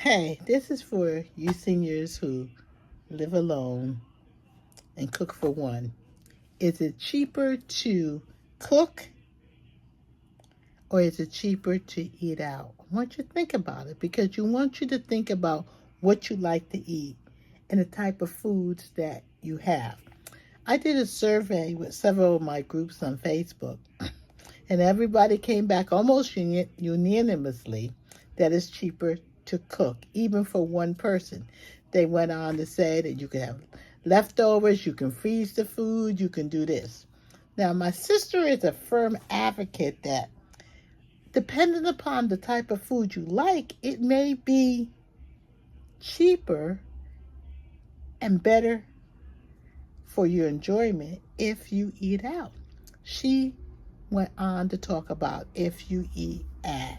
Hey, this is for you seniors who live alone and cook for one. Is it cheaper to cook or is it cheaper to eat out? I want you to think about it because you want you to think about what you like to eat and the type of foods that you have. I did a survey with several of my groups on Facebook, and everybody came back almost unanimously that it's cheaper to cook, even for one person. They went on to say that you can have leftovers, you can freeze the food, you can do this. Now, my sister is a firm advocate that depending upon the type of food you like, it may be cheaper and better for your enjoyment if you eat out. She went on to talk about if you eat at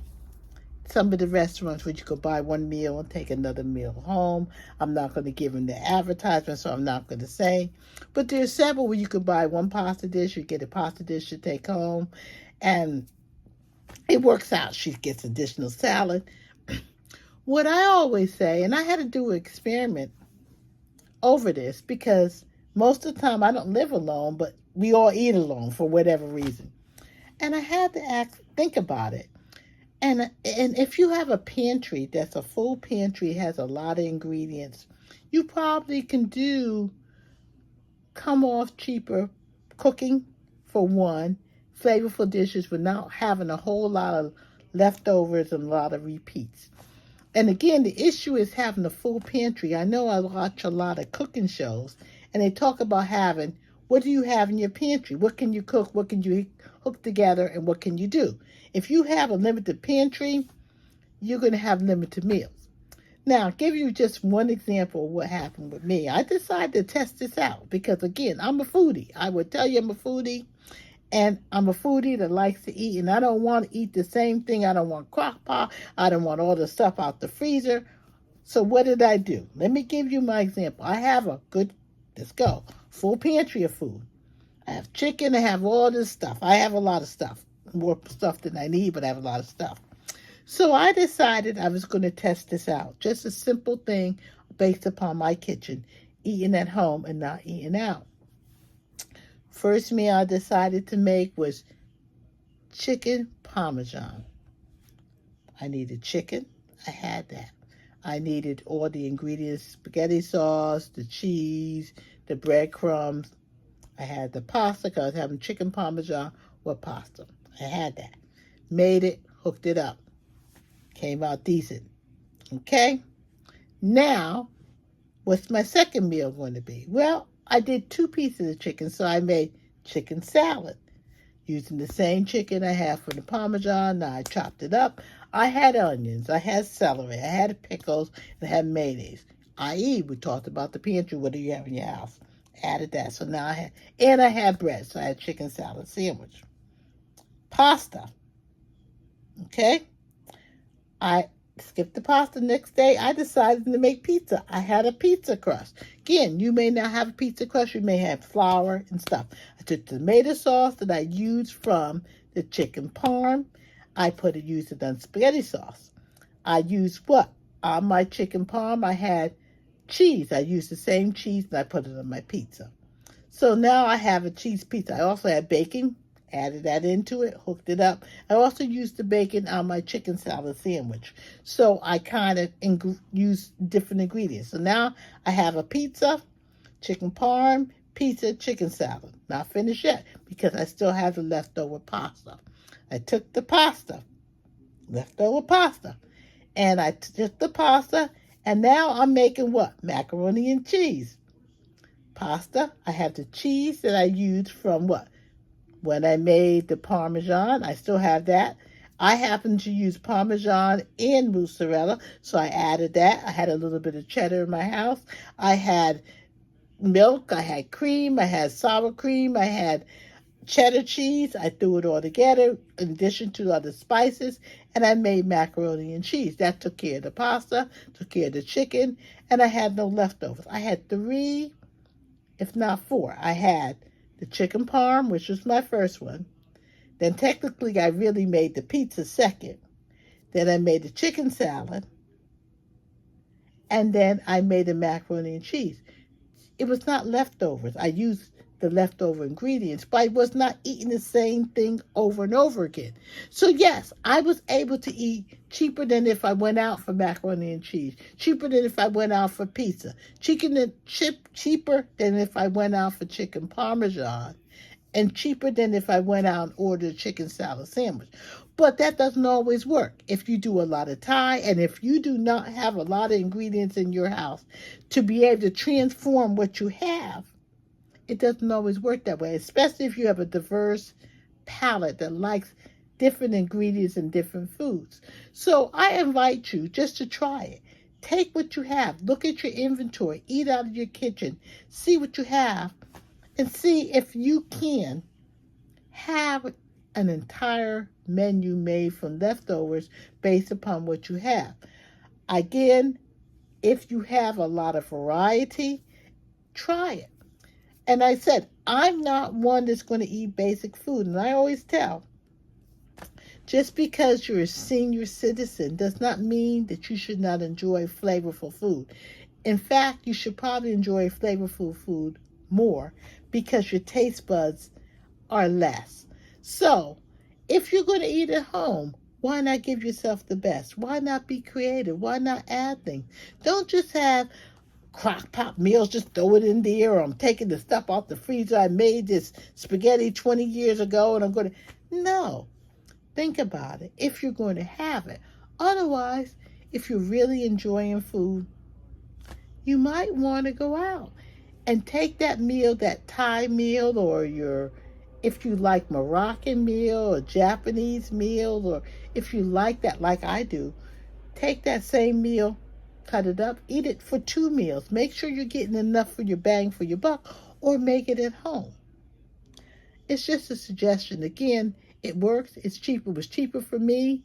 some of the restaurants where you could buy one meal and take another meal home. I'm not going to give them the advertisement, so I'm not going to say. But there's several where you could buy one pasta dish, you get a pasta dish to take home, and it works out. She gets additional salad. What I always say, and I had to do an experiment over this because most of the time I don't live alone, but we all eat alone for whatever reason. And I had to think about it. And if you have a pantry that's a full pantry, has a lot of ingredients, you probably can come off cheaper cooking for one, flavorful dishes without having a whole lot of leftovers and a lot of repeats. And again, the issue is having a full pantry. I know I watch a lot of cooking shows, and they talk about having, what do you have in your pantry? What can you cook? What can you hook together? And what can you do? If you have a limited pantry, you're going to have limited meals. Now, I'll give you just one example of what happened with me. I decided to test this out because, again, I'm a foodie. I would tell you I'm a foodie, and I'm a foodie that likes to eat, and I don't want to eat the same thing. I don't want crock pot. I don't want all the stuff out the freezer. So what did I do? Let me give you my example. I have a good, let's go, full pantry of food. I have chicken. I have all this stuff. I have a lot of stuff. More stuff than I need, but I have a lot of stuff. So I decided I was going to test this out. Just a simple thing based upon my kitchen, eating at home and not eating out. First meal I decided to make was chicken parmesan. I needed chicken. I had that. I needed all the ingredients, spaghetti sauce, the cheese, the breadcrumbs. I had the pasta because I was having chicken parmesan with pasta. I had that. Made it, hooked it up. Came out decent. Okay? Now, what's my second meal going to be? Well, I did 2 pieces of chicken, so I made chicken salad. Using the same chicken I had for the Parmesan, now I chopped it up. I had onions, I had celery, I had pickles, and I had mayonnaise. I.e., we talked about the pantry. What do you have in your house? Added that. So now I had bread, so I had chicken salad sandwich. Pasta. Okay? I skipped the pasta. Next day, I decided to make pizza. I had a pizza crust. Again, you may not have a pizza crust. You may have flour and stuff. I took tomato sauce that I used from the chicken parm. Used it on spaghetti sauce. I used what? On my chicken parm, I had cheese. I used the same cheese and I put it on my pizza. So now I have a cheese pizza. I also had bacon. Added that into it, hooked it up. I also used the bacon on my chicken salad sandwich. So I kind of used different ingredients. So now I have a pizza, chicken parm, pizza, chicken salad. Not finished yet because I still have the leftover pasta. I took the leftover pasta, and I took the pasta, and now I'm making what? Macaroni and cheese. Pasta, I have the cheese that I used from what? When I made the Parmesan, I still have that. I happen to use Parmesan and mozzarella, so I added that. I had a little bit of cheddar in my house. I had milk, I had cream, I had sour cream, I had cheddar cheese. I threw it all together in addition to other spices, and I made macaroni and cheese. That took care of the pasta, took care of the chicken, and I had no leftovers. I had 3, if not 4. I had the chicken parm, which was my first one. Then technically I really made the pizza second. Then I made the chicken salad. And then I made a macaroni and cheese. It was not leftovers. I used the leftover ingredients, but I was not eating the same thing over and over again. So yes, I was able to eat cheaper than if I went out for macaroni and cheese, cheaper than if I went out for pizza, cheaper than if I went out for chicken parmesan, and cheaper than if I went out and ordered a chicken salad sandwich. But that doesn't always work. If you do a lot of Thai and if you do not have a lot of ingredients in your house to be able to transform what you have, it doesn't always work that way, especially if you have a diverse palate that likes different ingredients and different foods. So I invite you just to try it. Take what you have, look at your inventory, eat out of your kitchen, see what you have, and see if you can have an entire menu made from leftovers based upon what you have. Again, if you have a lot of variety, try it. And I said, I'm not one that's going to eat basic food. And I always tell, just because you're a senior citizen does not mean that you should not enjoy flavorful food. In fact, you should probably enjoy flavorful food more because your taste buds are less. So, if you're going to eat at home, why not give yourself the best? Why not be creative? Why not add things? Don't just have crock pot meals, just throw it in there, or I'm taking the stuff off the freezer. I made this spaghetti 20 years ago and I'm going to... No. Think about it if you're going to have it. Otherwise, if you're really enjoying food, you might want to go out and take that meal, that Thai meal, or if you like Moroccan meal or Japanese meal, or if you like that like I do, take that same meal, cut it up, eat it for 2 meals. Make sure you're getting enough for your bang for your buck, or make it at home. It's just a suggestion. Again, it works. It's cheaper. It was cheaper for me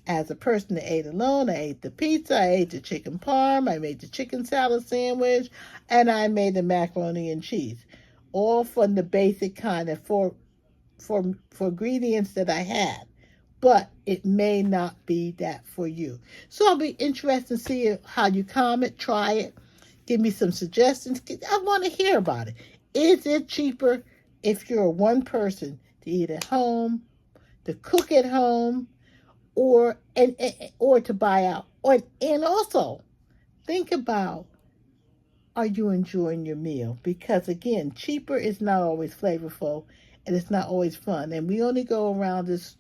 as a person that ate alone. I ate the pizza, I ate the chicken parm, I made the chicken salad sandwich, and I made the macaroni and cheese. All from the basic kind of for ingredients that I had. But it may not be that for you. So I'll be interested to see how you comment, try it, give me some suggestions. I want to hear about it. Is it cheaper if you're one person to eat at home, to cook at home, or to buy out? And also think about, are you enjoying your meal? Because again, cheaper is not always flavorful, and it's not always fun. And we only go around this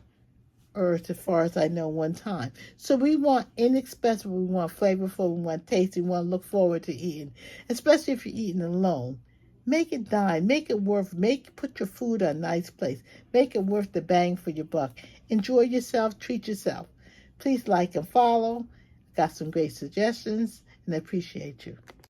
earth, as far as I know, one time. So we want inexpensive, we want flavorful, we want tasty, we want to look forward to eating. Especially if you're eating alone. Make it dine, make it worth, put your food in a nice place. Make it worth the bang for your buck. Enjoy yourself, treat yourself. Please like and follow. Got some great suggestions, and I appreciate you.